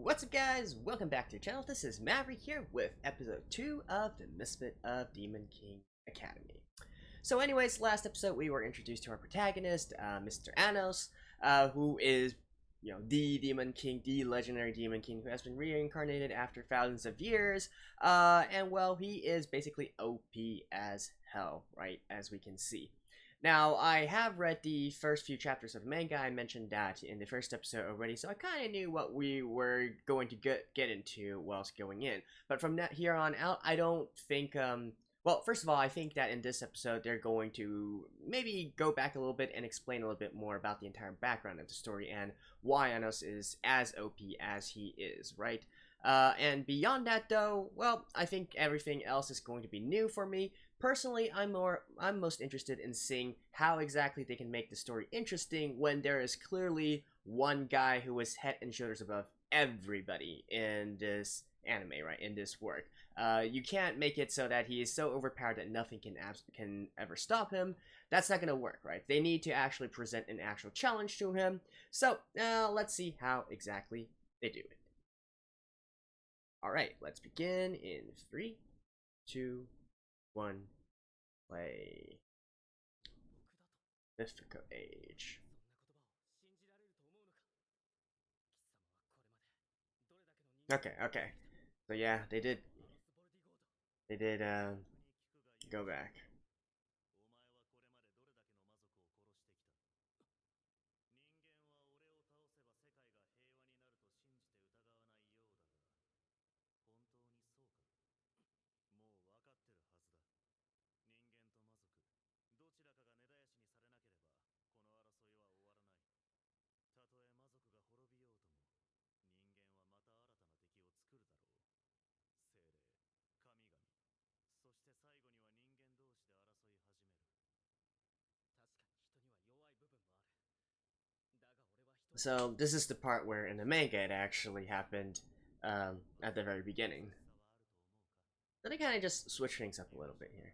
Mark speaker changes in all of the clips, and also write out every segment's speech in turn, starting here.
Speaker 1: What's up, guys? Welcome back to the channel. This is Maverick here with episode 2 of the Misfit of Demon King Academy. So anyways, last episode we were introduced to our protagonist, Mr. Anos, who is, the Demon King, the legendary Demon King who has been reincarnated after thousands of years. And well, he is basically OP as hell, right, as we can see. Now, I have read the first few chapters of the manga. I mentioned that in the first episode already, so I kind of knew what we were going to get into whilst going in. But from that here on out, I don't think, well, first of all, I think that in this episode, they're going to maybe go back a little bit and explain a little bit more about the entire background of the story and why Anos is as OP as he is, right? And beyond that, though, well, I think everything else is going to be new for me. Personally, I'm most interested in seeing how exactly they can make the story interesting when there is clearly one guy who is head and shoulders above everybody in this anime, right? In this work, you can't make it so that he is so overpowered that nothing can ever stop him. That's not gonna work, right? They need to actually present an actual challenge to him. So let's see how exactly they do it. All right, let's begin in 3, 2, 1, play. Mythical Age. Okay. So yeah, they did go back. So this is the part where in the manga it actually happened at the very beginning. Then they kind of just switch things up a little bit here.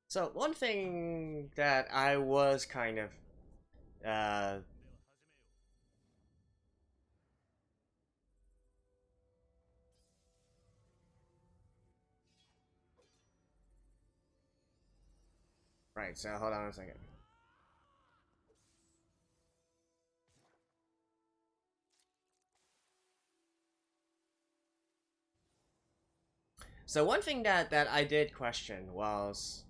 Speaker 1: So one thing that I was kind of uh, right. So hold on a second. So one thing that I did question whilst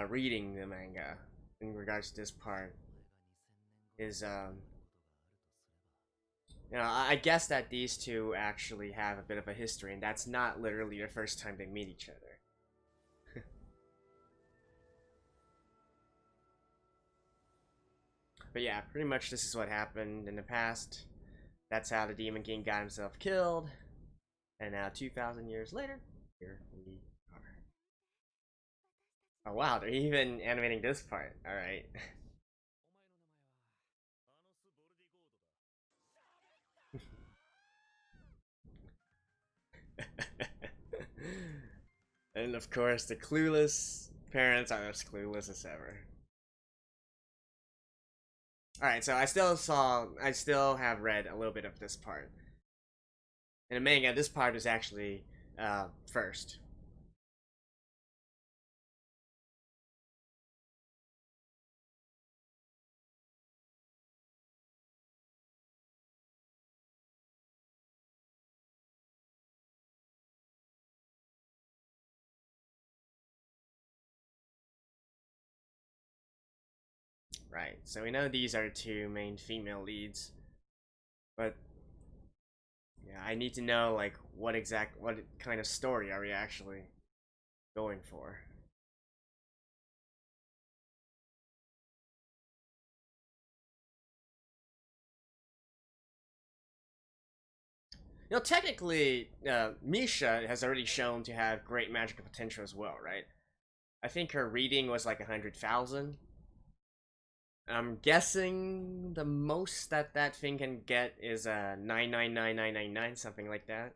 Speaker 1: reading the manga in regards to this part is I guess that these two actually have a bit of a history, and that's not literally the first time they meet each other. But yeah, pretty much this is what happened in the past. That's how the Demon King got himself killed. And now 2,000 years later, here we are. Oh wow, they're even animating this part. Alright. And of course, the clueless parents are as clueless as ever. Alright, so I still have read a little bit of this part. In the manga, this part is actually first. Right, so we know these are two main female leads, but yeah, I need to know like what kind of story are we actually going for? You know, technically, Misha has already shown to have great magical potential as well, right? I think her reading was like 100,000. I'm guessing the most that that thing can get is 99999, something like that.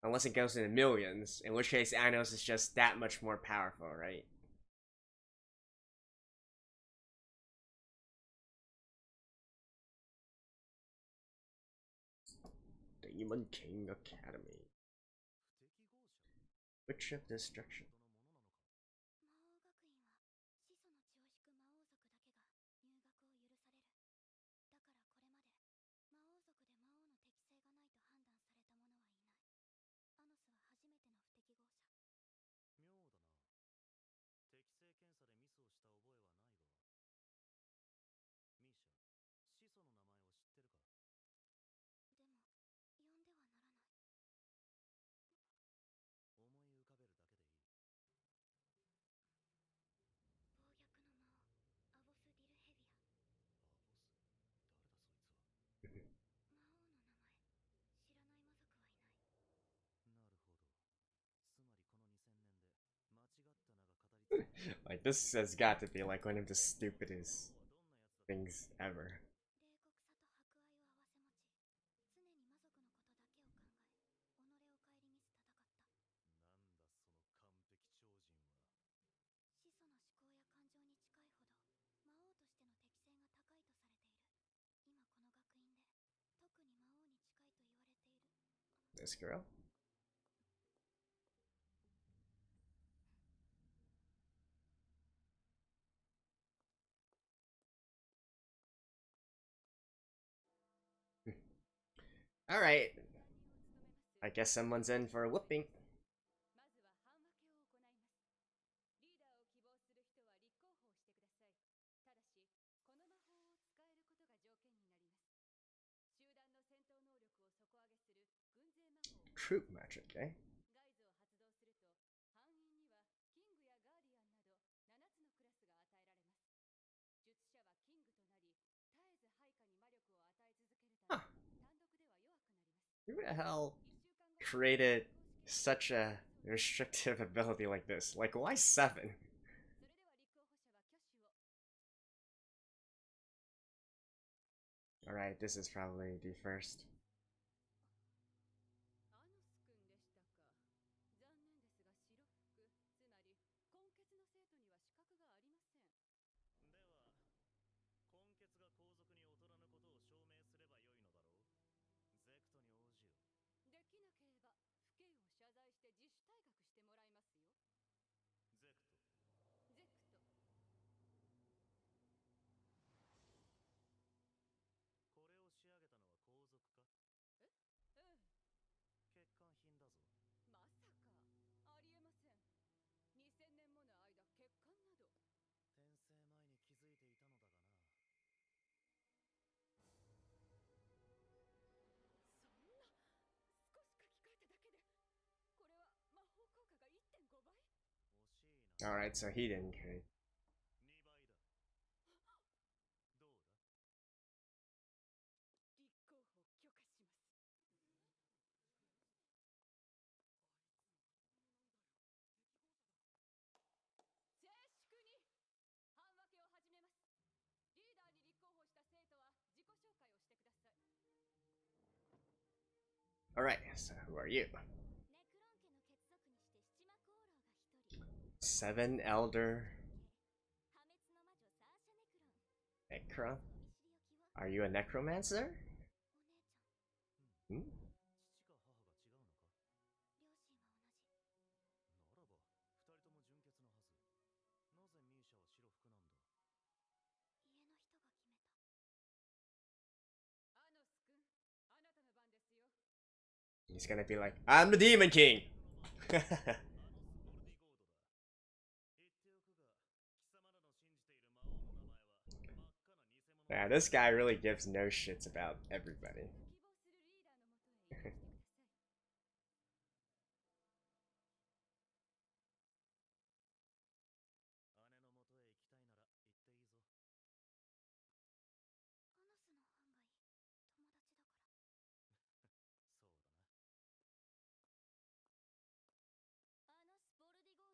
Speaker 1: Unless it goes into millions, in which case Anos is just that much more powerful, right? Demon King Academy. Witch of Destruction. Like, this has got to be like one of the stupidest things ever. This girl? Alright. I guess someone's in for a whooping. Troop magic, eh? Huh. Who the hell created such a restrictive ability like this? Like, why 7? Alright, this is probably the first. Alright, so he didn't create. Alright, so who are you? 7 Elder Necron? Are you a necromancer? Hmm? He's gonna be like, I'm the Demon King! Yeah, this guy really gives no shits about everybody.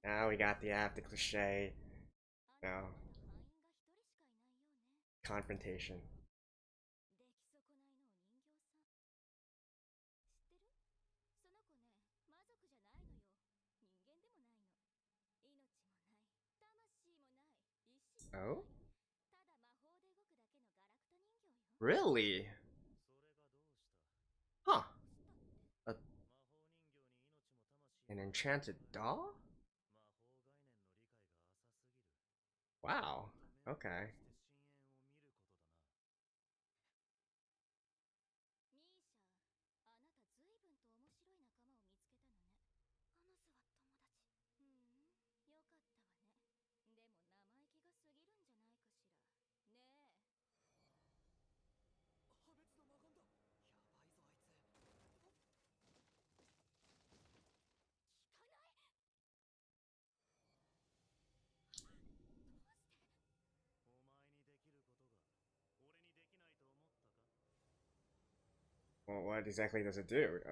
Speaker 1: Now we got the cliche, you know, confrontation. Oh? Really? Huh. A, an enchanted doll? Wow. Okay. Well, what exactly does it do, though?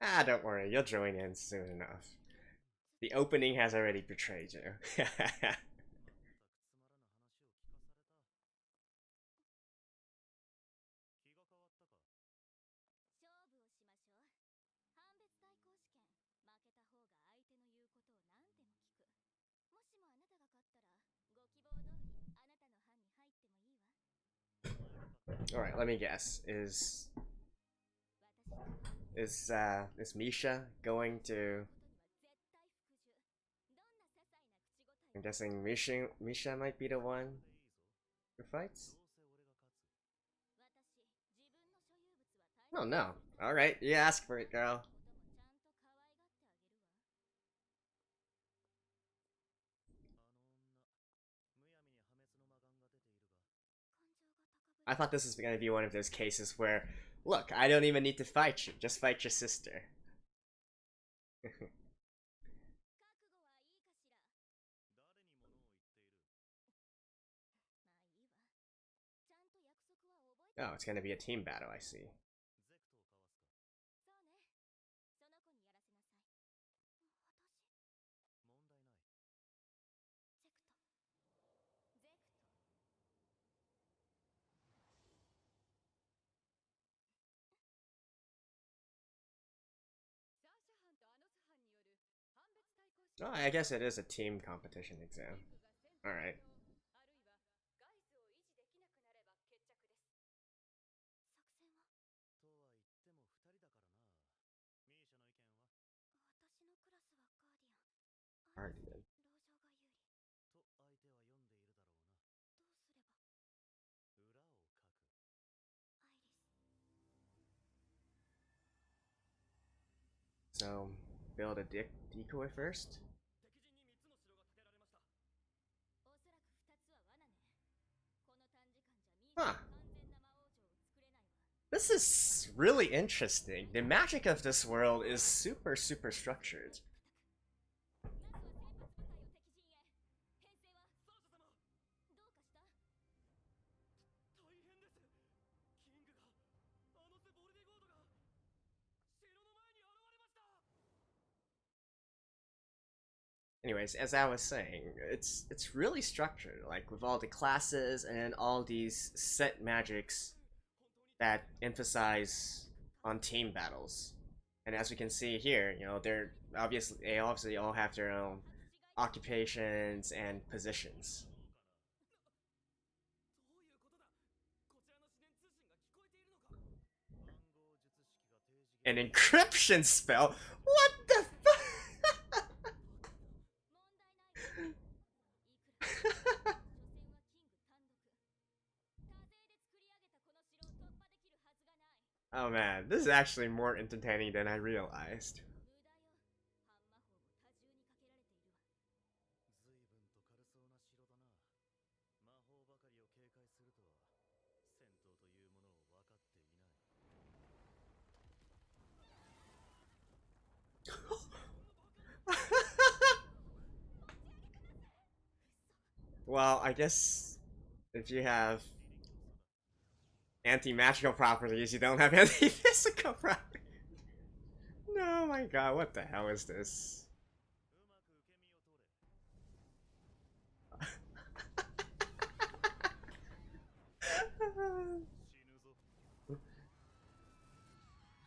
Speaker 1: Ah, don't worry, you'll join in soon enough. The opening has already betrayed you. Alright, let me guess. Is Misha going to? I'm guessing Misha might be the one who fights? Oh no. Alright, you ask for it, girl. I thought this was gonna be one of those cases where, look, I don't even need to fight you, just fight your sister. Oh, it's gonna be a team battle, I see. Oh, I guess it is a team competition exam. Alright. Guardian. So, build a decoy first? Huh. This is really interesting. The magic of this world is super structured. Anyways, as I was saying, it's really structured, like with all the classes and all these set magics that emphasize on team battles. And as we can see here, you know, they obviously all have their own occupations and positions. An encryption spell? What the fuck? Oh man, this is actually more entertaining than I realized. Well, I guess if you have anti-magical properties, you don't have anti-physical properties. No, my god, what the hell is this?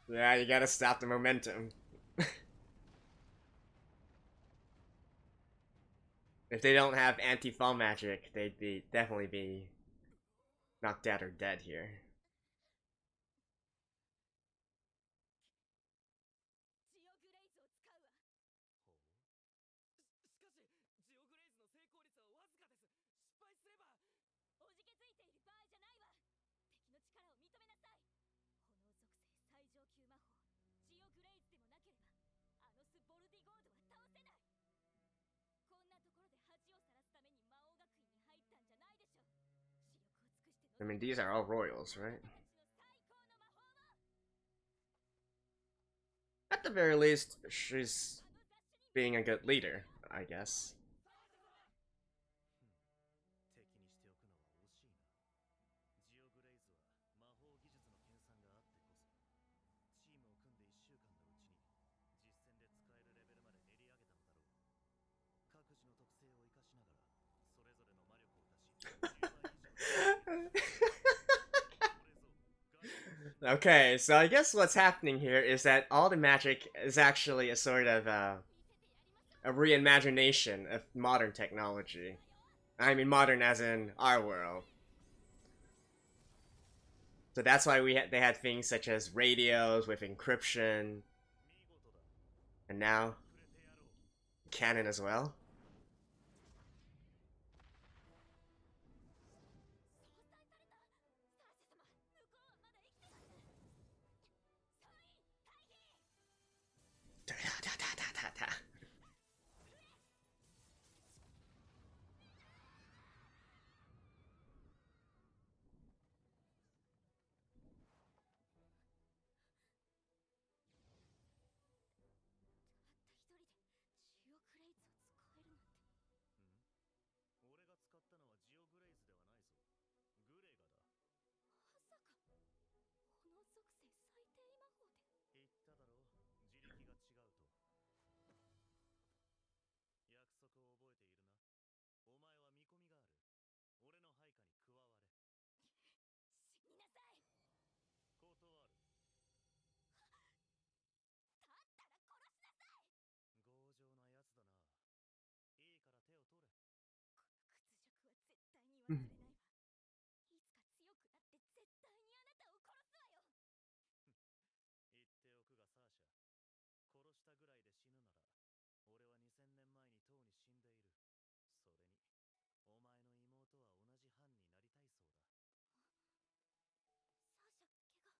Speaker 1: Yeah, you gotta stop the momentum. If they don't have anti-fall magic, they'd be definitely be knocked out or dead here. I mean, these are all royals, right? At the very least, she's being a good leader, I guess. Okay, so I guess what's happening here is that all the magic is actually a sort of a reimagination of modern technology. I mean modern as in our world. So that's why they had things such as radios with encryption, and now cannon as well.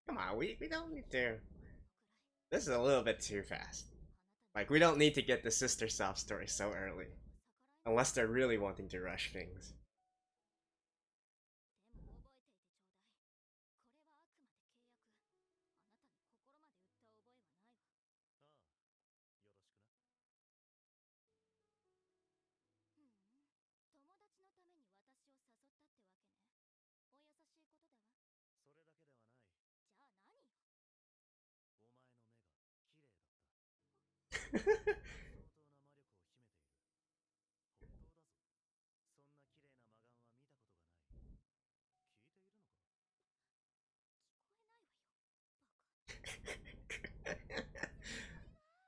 Speaker 1: Come on, we don't need to. This is a little bit too fast. Like, we don't need to get the sister sob story so early. Unless they're really wanting to rush things.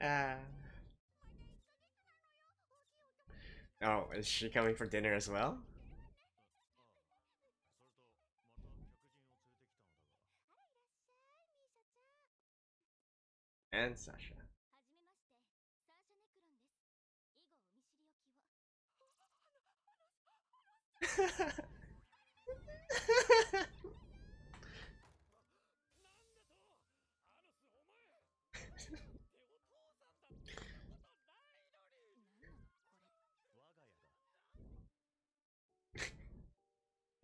Speaker 1: uh, oh, is she coming for dinner as well? And Sasha.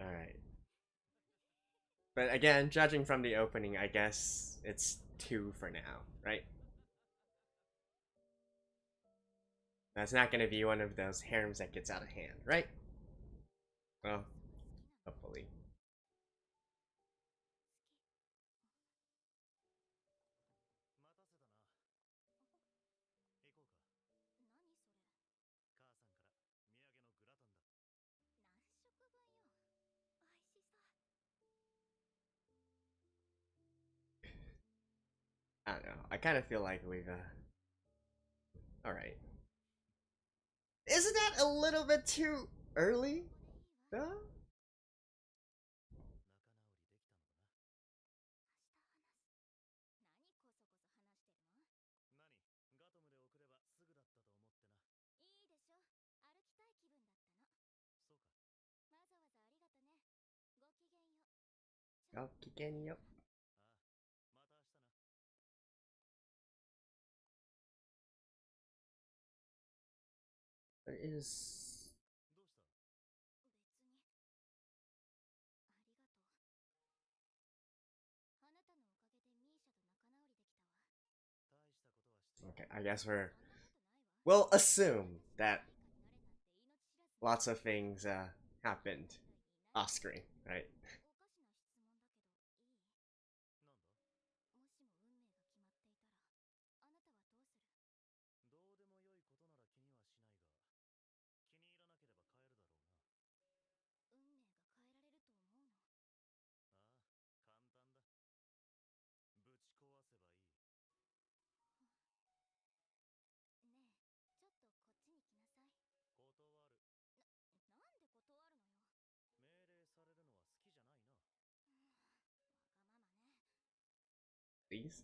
Speaker 1: Alright. But again, judging from the opening, I guess it's 2 for now, right? That's not gonna be one of those harems that gets out of hand, right? Well, hopefully. I don't know. I kind of feel like we've, alright. Isn't that a little bit too early? Though? Oh, Kikenyo. There is... Okay, I guess we'll assume that lots of things happened off screen, right? Please?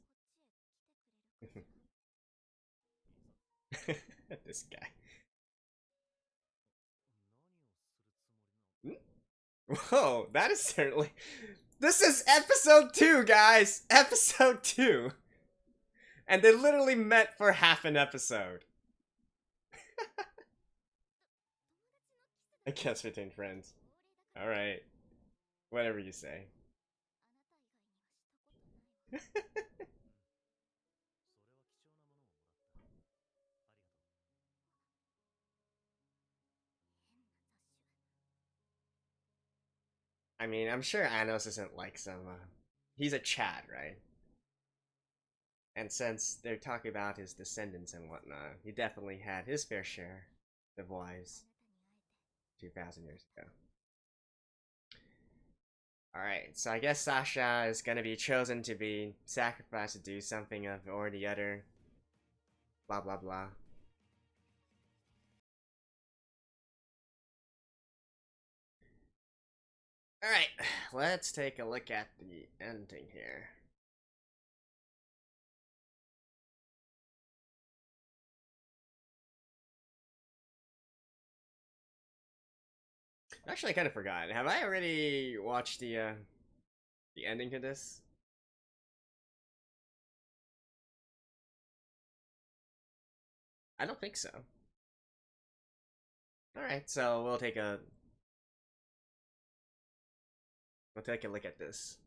Speaker 1: This guy. Whoa, that is certainly... This is episode 2, guys! Episode 2! And they literally met for half an episode. I guess between friends. Alright. Whatever you say. I mean, I'm sure Anos isn't like some, he's a Chad, right? And since they're talking about his descendants and whatnot, he definitely had his fair share of wives 2,000 years ago. Alright, so I guess Sasha is gonna be chosen to be sacrificed to do something of or the other. Blah blah blah. Alright, let's take a look at the ending here. Actually, I kind of forgot. Have I already watched the ending to this? I don't think so. Alright, so we'll take a look at this.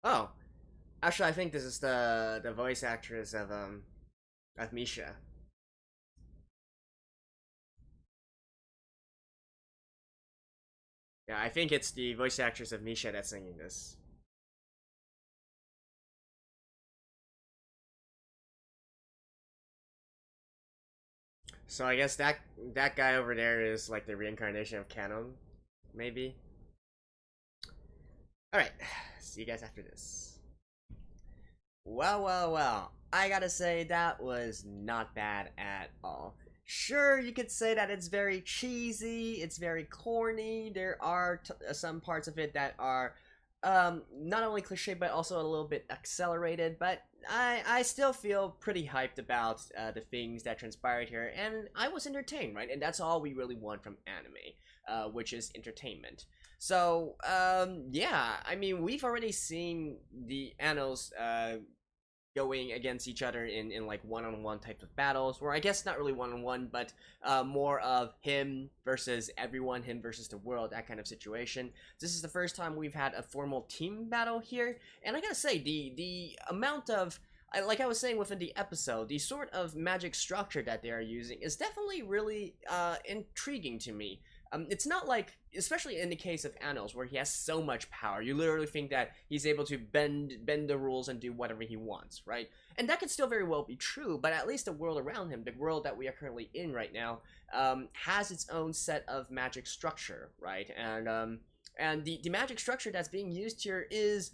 Speaker 1: Oh, actually, I think this is the voice actress of Misha. Yeah, I think it's the voice actress of Misha that's singing this. So I guess that guy over there is like the reincarnation of Canon, maybe. All right, see you guys after this. Well. I gotta say, that was not bad at all. Sure, you could say that it's very cheesy, it's very corny. There are some parts of it that are not only cliche but also a little bit accelerated. But I still feel pretty hyped about the things that transpired here, and I was entertained, right? And that's all we really want from anime, which is entertainment. So, yeah, I mean, we've already seen the Annals going against each other in like one-on-one type of battles, or I guess not really one-on-one, but more of him versus everyone, him versus the world, that kind of situation. This is the first time we've had a formal team battle here, and I gotta say, the amount of, like I was saying within the episode, the sort of magic structure that they are using is definitely really intriguing to me. It's not like, especially in the case of Annals, where he has so much power, you literally think that he's able to bend the rules and do whatever he wants, right? And that could still very well be true, but at least the world around him, the world that we are currently in right now, has its own set of magic structure, right? And the magic structure that's being used here is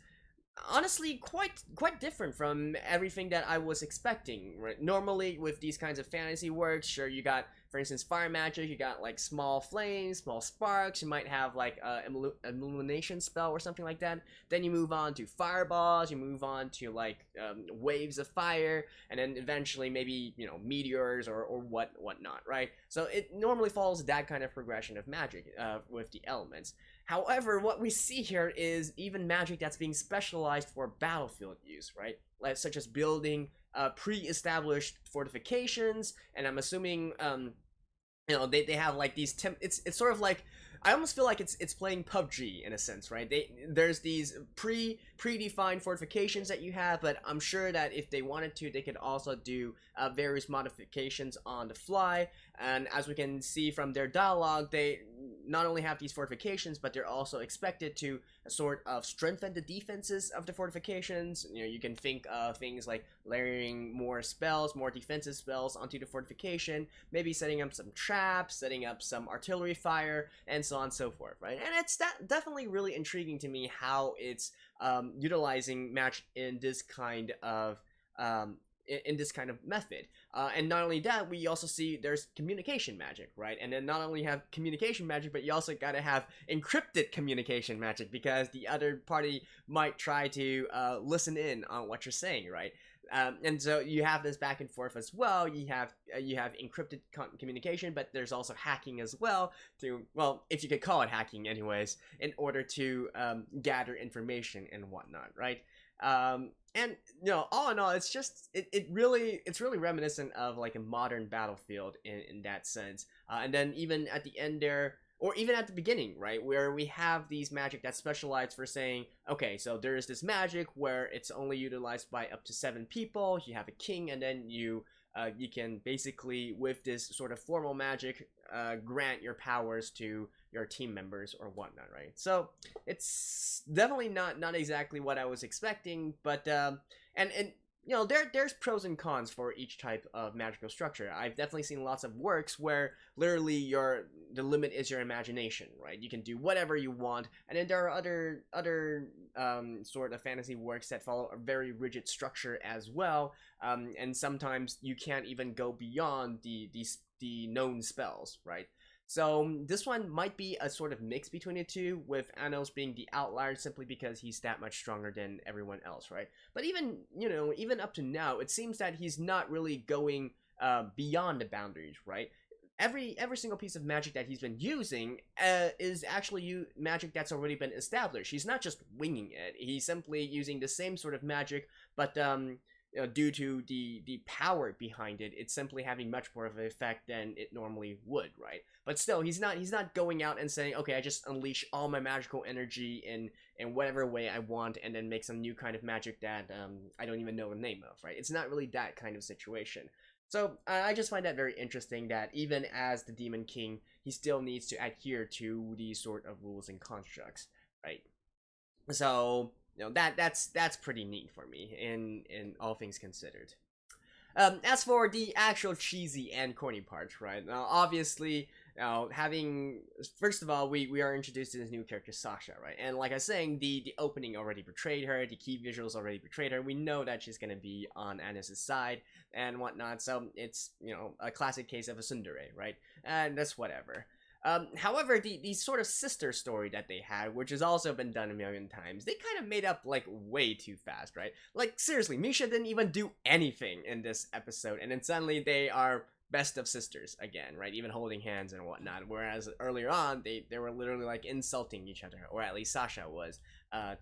Speaker 1: honestly quite different from everything that I was expecting. Right? Normally with these kinds of fantasy works, sure, you got, for instance, fire magic, you got like small flames, small sparks, you might have like a illumination spell or something like that. Then you move on to fireballs, you move on to like waves of fire, and then eventually maybe, you know, meteors or whatnot, right? So it normally follows that kind of progression of magic with the elements. However, what we see here is even magic that's being specialized for battlefield use, right? Like, such as building pre-established fortifications, and I'm assuming, you know, they have like these it's sort of like, I almost feel like it's playing PUBG in a sense, right? There's these predefined fortifications that you have, but I'm sure that if they wanted to, they could also do various modifications on the fly. And as we can see from their dialogue, they not only have these fortifications, but they're also expected to sort of strengthen the defenses of the fortifications. You know, you can think of things like layering more spells, more defensive spells onto the fortification, maybe setting up some traps, setting up some artillery fire, and so on and so forth, right? And it's definitely really intriguing to me how it's utilizing magic in this kind of in this kind of method. And not only that, we also see there's communication magic, right? And then not only have communication magic, but you also gotta have encrypted communication magic, because the other party might try to listen in on what you're saying, right? And so you have this back and forth as well. You have encrypted communication, but there's also hacking as well, to, well, if you could call it hacking anyways, in order to gather information and whatnot, right? And you know, all in all, it's just it's really reminiscent of like a modern battlefield in that sense. And then even at the end there, or even at the beginning, right, where we have these magic that's specialized for saying, okay, so there is this magic where it's only utilized by up to 7 people. You have a king, and then you can basically, with this sort of formal magic, grant your powers to your team members or whatnot, right? So it's definitely not exactly what I was expecting, but and you know, there's pros and cons for each type of magical structure. I've definitely seen lots of works where literally the limit is your imagination, right? You can do whatever you want, and then there are other sort of fantasy works that follow a very rigid structure as well, and sometimes you can't even go beyond the known spells, right? So this one might be a sort of mix between the two, with Anos being the outlier simply because he's that much stronger than everyone else, right? But even, you know, even up to now, it seems that he's not really going beyond the boundaries, right? Every single piece of magic that he's been using is actually magic that's already been established. He's not just winging it. He's simply using the same sort of magic, but due to the power behind it, it's simply having much more of an effect than it normally would, right? But still, he's not going out and saying, okay, I just unleash all my magical energy in whatever way I want, and then make some new kind of magic that I don't even know the name of, right? It's not really that kind of situation. So I just find that very interesting, that even as the Demon King, he still needs to adhere to these sort of rules and constructs, right? So, you know, that's pretty neat for me in all things considered. As for the actual cheesy and corny parts, right? Now, obviously, Now, first of all, we are introduced to this new character, Sasha, right? And like I was saying, the opening already betrayed her, the key visuals already betrayed her. We know that she's gonna be on Anis's side and whatnot, so it's, a classic case of a tsundere, right? And that's whatever. However, the sort of sister story that they had, which has also been done a million times, they kind of made up, like, way too fast, right? Like, seriously, Misha didn't even do anything in this episode, and then suddenly they are best of sisters again, right? Even holding hands and whatnot, whereas earlier on, they were literally, like, insulting each other, or at least Sasha was,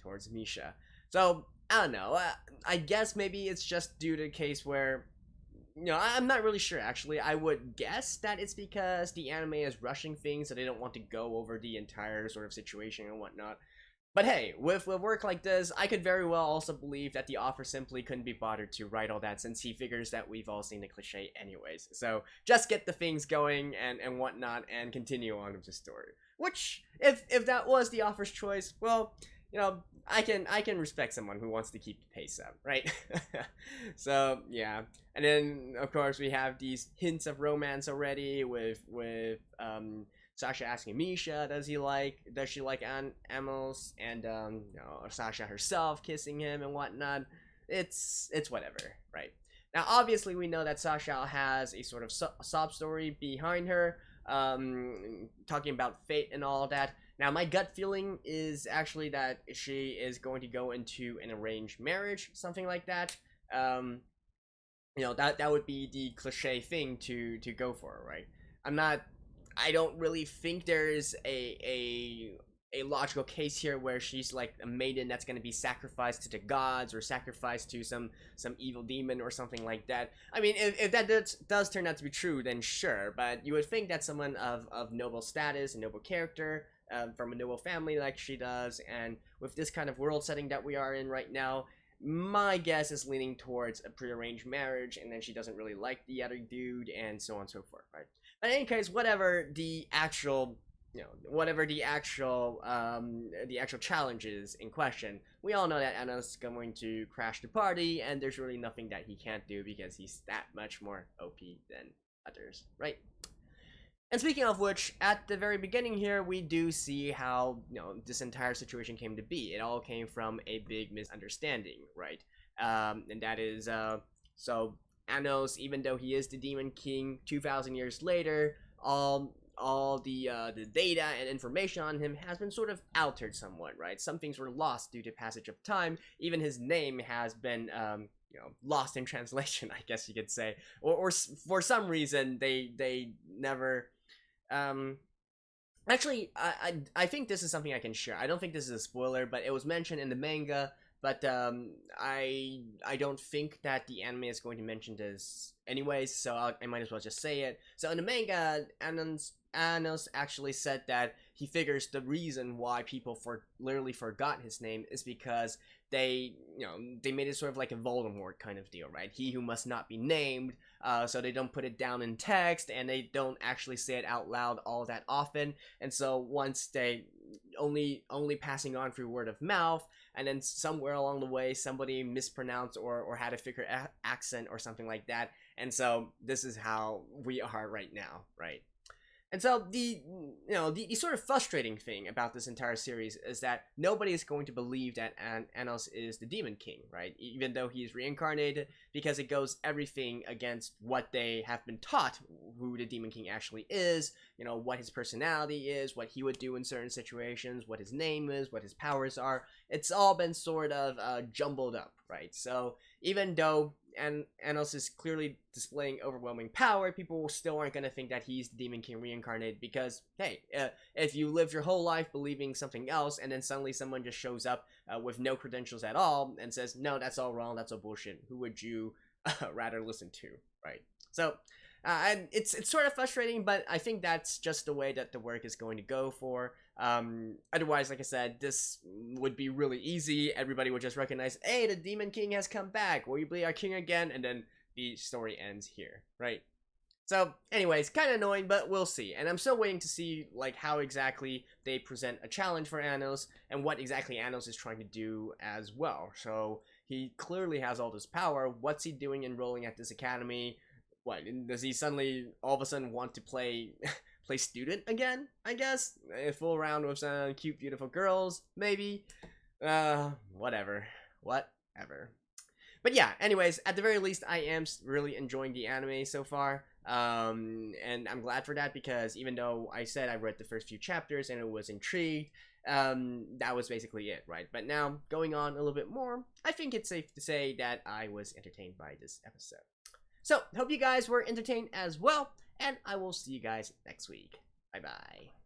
Speaker 1: towards Misha. So, I don't know, I guess maybe it's just due to the case where I'm not really sure, actually. I would guess that it's because the anime is rushing things, so they don't want to go over the entire sort of situation and whatnot. But hey, with work like this, I could very well also believe that the author simply couldn't be bothered to write all that, since he figures that we've all seen the cliche anyways. So just get the things going and whatnot, and continue on with the story. Which, if that was the author's choice, well, I can respect someone who wants to keep the pace up, right? So yeah, and then of course we have these hints of romance already with Sasha asking Misha, does she like Amos, and Sasha herself kissing him and whatnot. It's whatever, right? Now obviously we know that Sasha has a sort of sob story behind her, talking about fate and all that. Now, my gut feeling is actually that she is going to go into an arranged marriage, something like that. That would be the cliche thing to go for, right? I don't really think there's a logical case here where she's like a maiden that's going to be sacrificed to the gods or sacrificed to some evil demon or something like that. I mean, if that does turn out to be true, then sure, but you would think that someone of noble status and noble character, from a noble family like she does, and with this kind of world setting that we are in right now, my guess is leaning towards a prearranged marriage, and then she doesn't really like the other dude, and so on and so forth, right? But in any case, whatever the actual challenges in question, we all know that Anna's going to crash the party, and there's really nothing that he can't do because he's that much more OP than others, right? And speaking of which, at the very beginning here, we do see how, this entire situation came to be. It all came from a big misunderstanding, right? And that is, so Anos, even though he is the Demon King, 2,000 years later, all the data and information on him has been sort of altered somewhat, right? Some things were lost due to passage of time. Even his name has been, lost in translation, I guess you could say, or for some reason they never. Actually, I think this is something I can share. I don't think this is a spoiler, but it was mentioned in the manga. But I don't think that the anime is going to mention this anyways, so I might as well just say it. So in the manga, Anos actually said that he figures the reason why people literally forgot his name is because they made it sort of like a Voldemort kind of deal, right? He who must not be named, so they don't put it down in text, and they don't actually say it out loud all that often, and so once they only passing on through word of mouth, and then somewhere along the way somebody mispronounced or had a thicker accent or something like that, and so this is how we are right now, right? And so the sort of frustrating thing about this entire series is that nobody is going to believe that Anos is the Demon King, right? Even though he is reincarnated, because it goes everything against what they have been taught who the Demon King actually is, what his personality is, what he would do in certain situations, what his name is, what his powers are. It's all been sort of jumbled up, right? So even though Anos is clearly displaying overwhelming power, people still aren't going to think that he's the Demon King reincarnated, because, hey, if you live your whole life believing something else, and then suddenly someone just shows up with no credentials at all, and says, no, that's all wrong, that's all bullshit, who would you rather listen to, right? So, and it's sort of frustrating, but I think that's just the way that the work is going to go for. Otherwise, like I said, this would be really easy. Everybody would just recognize, hey, the Demon King has come back. Will you be our king again? And then the story ends here, right? So, anyways, kind of annoying, but we'll see. And I'm still waiting to see, like, how exactly they present a challenge for Anos, and what exactly Anos is trying to do as well. So, he clearly has all this power. What's he doing enrolling at this academy? What, does he suddenly, all of a sudden, want to play play student again, I guess. A full round with some cute, beautiful girls, maybe. Whatever. Whatever. But yeah, anyways, at the very least, I am really enjoying the anime so far. And I'm glad for that, because even though I said I read the first few chapters and it was intrigued, that was basically it, right? But now, going on a little bit more, I think it's safe to say that I was entertained by this episode. So, hope you guys were entertained as well, and I will see you guys next week. Bye-bye.